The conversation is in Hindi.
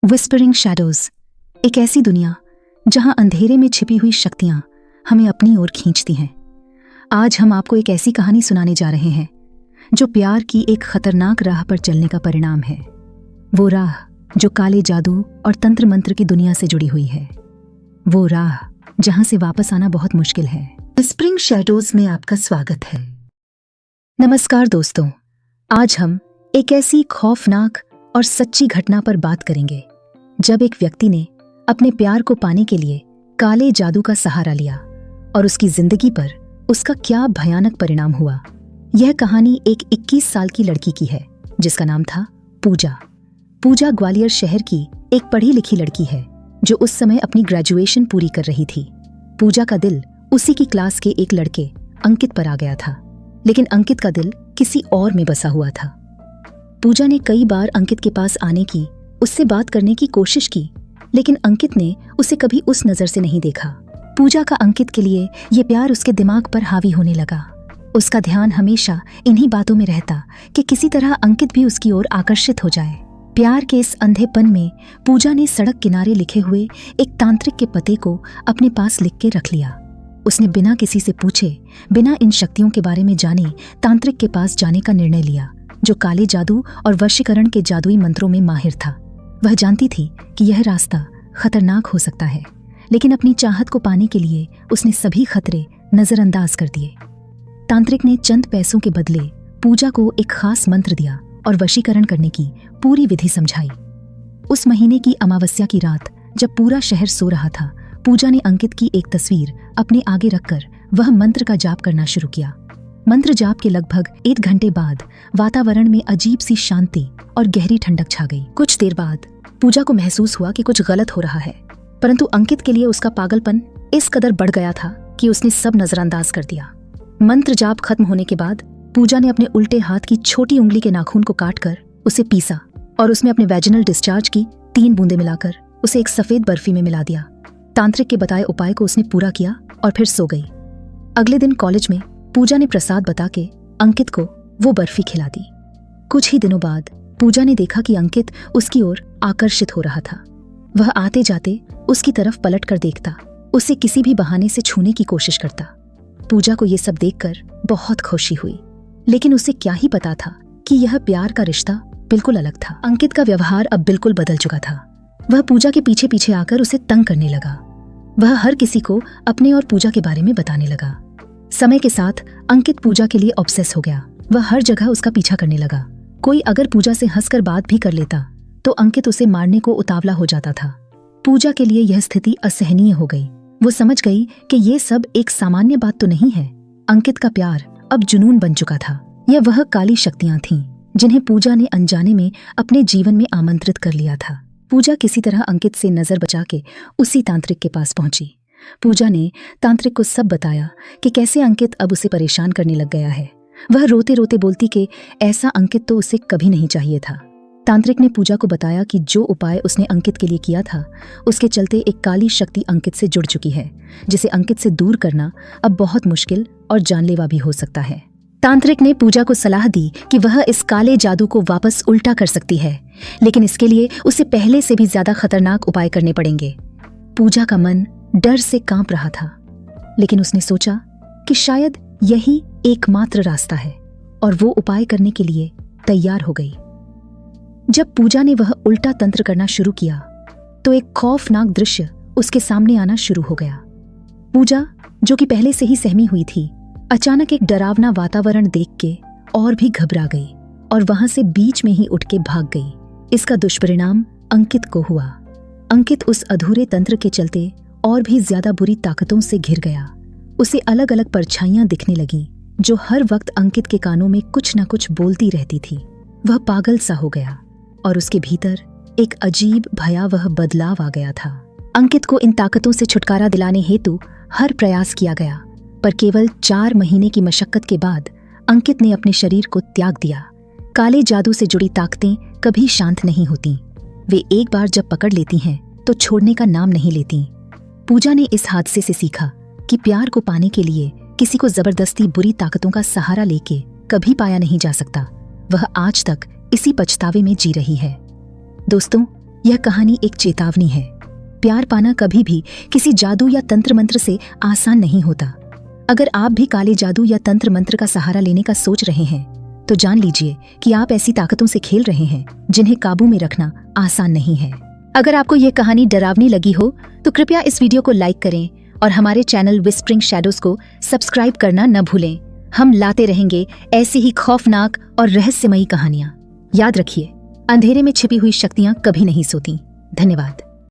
विस्परिंग शैडोज, एक ऐसी दुनिया जहां अंधेरे में छिपी हुई शक्तियां हमें अपनी ओर खींचती हैं। आज हम आपको एक ऐसी कहानी सुनाने जा रहे हैं जो प्यार की एक खतरनाक राह पर चलने का परिणाम है। वो राह जो काले जादू और तंत्र मंत्र की दुनिया से जुड़ी हुई है। वो राह जहां से वापस आना बहुत मुश्किल है। विस्परिंग शैडोज में आपका स्वागत है। नमस्कार दोस्तों, आज हम एक ऐसी खौफनाक और सच्ची घटना पर बात करेंगे जब एक व्यक्ति ने अपने प्यार को पाने के लिए काले जादू का सहारा लिया और उसकी जिंदगी पर उसका क्या भयानक परिणाम हुआ। यह कहानी एक 21 साल की लड़की की है जिसका नाम था पूजा। पूजा ग्वालियर शहर की एक पढ़ी लिखी लड़की है जो उस समय अपनी ग्रेजुएशन पूरी कर रही थी। पूजा का दिल उसी की क्लास के एक लड़के अंकित पर आ गया था, लेकिन अंकित का दिल किसी और में बसा हुआ था। पूजा ने कई बार अंकित के पास आने की, उससे बात करने की कोशिश की, लेकिन अंकित ने उसे कभी उस नजर से नहीं देखा। पूजा का अंकित के लिए ये प्यार उसके दिमाग पर हावी होने लगा। उसका ध्यान हमेशा इन्हीं बातों में रहता कि किसी तरह अंकित भी उसकी ओर आकर्षित हो जाए। प्यार के इस अंधेपन में पूजा ने सड़क किनारे लिखे हुए एक तांत्रिक के पते को अपने पास लिख के रख लिया। उसने बिना किसी से पूछे, बिना इन शक्तियों के बारे में जाने तांत्रिक के पास जाने का निर्णय लिया, जो काले जादू और वशीकरण के जादुई मंत्रों में माहिर था। वह जानती थी कि यह रास्ता खतरनाक हो सकता है, लेकिन अपनी चाहत को पाने के लिए उसने सभी खतरे नजरअंदाज कर दिए। तांत्रिक ने चंद पैसों के बदले पूजा को एक खास मंत्र दिया और वशीकरण करने की पूरी विधि समझाई। उस महीने की अमावस्या की रात जब पूरा शहर सो रहा था, पूजा ने अंकित की एक तस्वीर अपने आगे रखकर वह मंत्र का जाप करना शुरू किया। मंत्र जाप के लगभग 1 घंटे बाद वातावरण में अजीब सी शांति और गहरी ठंडक छा गई। कुछ देर बाद पूजा को महसूस हुआ कि कुछ गलत हो रहा है, परंतु अंकित के लिए उसका पागलपन इस कदर बढ़ गया था कि उसने सब नजरअंदाज कर दिया। मंत्र जाप खत्म होने के बाद पूजा ने अपने उल्टे हाथ की छोटी उंगली के नाखून को काटकर उसे पीसा और उसमें अपने वैजिनल डिस्चार्ज की 3 बूंदें मिलाकर उसे एक सफेद बर्फी में मिला दिया। तांत्रिक के बताए उपाय को उसने पूरा किया और फिर सो गई। अगले दिन कॉलेज में पूजा ने प्रसाद बता के अंकित को वो बर्फी खिला दी। कुछ ही दिनों बाद पूजा ने देखा कि अंकित उसकी ओर आकर्षित हो रहा था। वह आते जाते उसकी तरफ पलट कर देखता, उसे किसी भी बहाने से छूने की कोशिश करता। पूजा को ये सब देखकर बहुत खुशी हुई, लेकिन उसे क्या ही पता था कि यह प्यार का रिश्ता बिल्कुल अलग था। अंकित का व्यवहार अब बिल्कुल बदल चुका था। वह पूजा के पीछे पीछे आकर उसे तंग करने लगा। वह हर किसी को अपने और पूजा के बारे में बताने लगा। समय के साथ अंकित पूजा के लिए ऑब्सेस हो गया। वह हर जगह उसका पीछा करने लगा। कोई अगर पूजा से हंसकर बात भी कर लेता तो अंकित उसे मारने को उतावला हो जाता था। पूजा के लिए यह स्थिति असहनीय हो गई। वो समझ गई कि ये सब एक सामान्य बात तो नहीं है। अंकित का प्यार अब जुनून बन चुका था। यह वह काली शक्तियां थीं जिन्हें पूजा ने अनजाने में अपने जीवन में आमंत्रित कर लिया था। पूजा किसी तरह अंकित से नजर बचा के उसी तांत्रिक के पास पहुंची। पूजा ने तांत्रिक को सब बताया कि कैसे अंकित अब उसे परेशान करने लग गया है। वह रोते रोते बोलती कि ऐसा अंकित तो उसे कभी नहीं चाहिए था। तांत्रिक ने पूजा को बताया कि जो उपाय उसने अंकित के लिए किया था, उसके चलते एक काली शक्ति अंकित से जुड़ चुकी है, जिसे अंकित से दूर करना अब बहुत मुश्किल और जानलेवा भी हो सकता है। तांत्रिक ने पूजा को सलाह दी कि वह इस काले जादू को वापस उल्टा कर सकती है, लेकिन इसके लिए उसे पहले से भी ज्यादा खतरनाक उपाय करने पड़ेंगे। पूजा का मन डर से कांप रहा था, लेकिन उसने सोचा कि शायद यही एकमात्र रास्ता है और वो उपाय करने के लिए तैयार हो गई। जब पूजा ने वह उल्टा तंत्र करना शुरू किया तो एक खौफनाक दृश्य उसके सामने आना शुरू हो गया। पूजा, जो कि पहले से ही सहमी हुई थी, अचानक एक डरावना वातावरण देख के और भी घबरा गई और वहां से बीच में ही उठ के भाग गई। इसका दुष्परिणाम अंकित को हुआ। अंकित उस अधूरे तंत्र के चलते और भी ज्यादा बुरी ताकतों से घिर गया। उसे अलग अलग परछाइयां दिखने लगीं जो हर वक्त अंकित के कानों में कुछ न कुछ बोलती रहती थी। वह पागल सा हो गया और उसके भीतर एक अजीब भयावह बदलाव आ गया था। अंकित को इन ताकतों से छुटकारा दिलाने हेतु हर प्रयास किया गया, पर केवल 4 महीने की मशक्कत के बाद अंकित ने अपने शरीर को त्याग दिया। काले जादू से जुड़ी ताकतें कभी शांत नहीं होती। वे एक बार जब पकड़ लेती हैं तो छोड़ने का नाम नहीं लेती। पूजा ने इस हादसे से सीखा कि प्यार को पाने के लिए किसी को जबरदस्ती बुरी ताकतों का सहारा लेके कभी पाया नहीं जा सकता। वह आज तक इसी पछतावे में जी रही है। दोस्तों, यह कहानी एक चेतावनी है। प्यार पाना कभी भी किसी जादू या तंत्र मंत्र से आसान नहीं होता। अगर आप भी काले जादू या तंत्र मंत्र का सहारा लेने का सोच रहे हैं तो जान लीजिए कि आप ऐसी ताकतों से खेल रहे हैं जिन्हें काबू में रखना आसान नहीं है। अगर आपको ये कहानी डरावनी लगी हो तो कृपया इस वीडियो को लाइक करें और हमारे चैनल विस्परिंग शैडोज को सब्सक्राइब करना न भूलें। हम लाते रहेंगे ऐसी ही खौफनाक और रहस्यमयी कहानियां। याद रखिए, अंधेरे में छिपी हुई शक्तियां कभी नहीं सोती। धन्यवाद।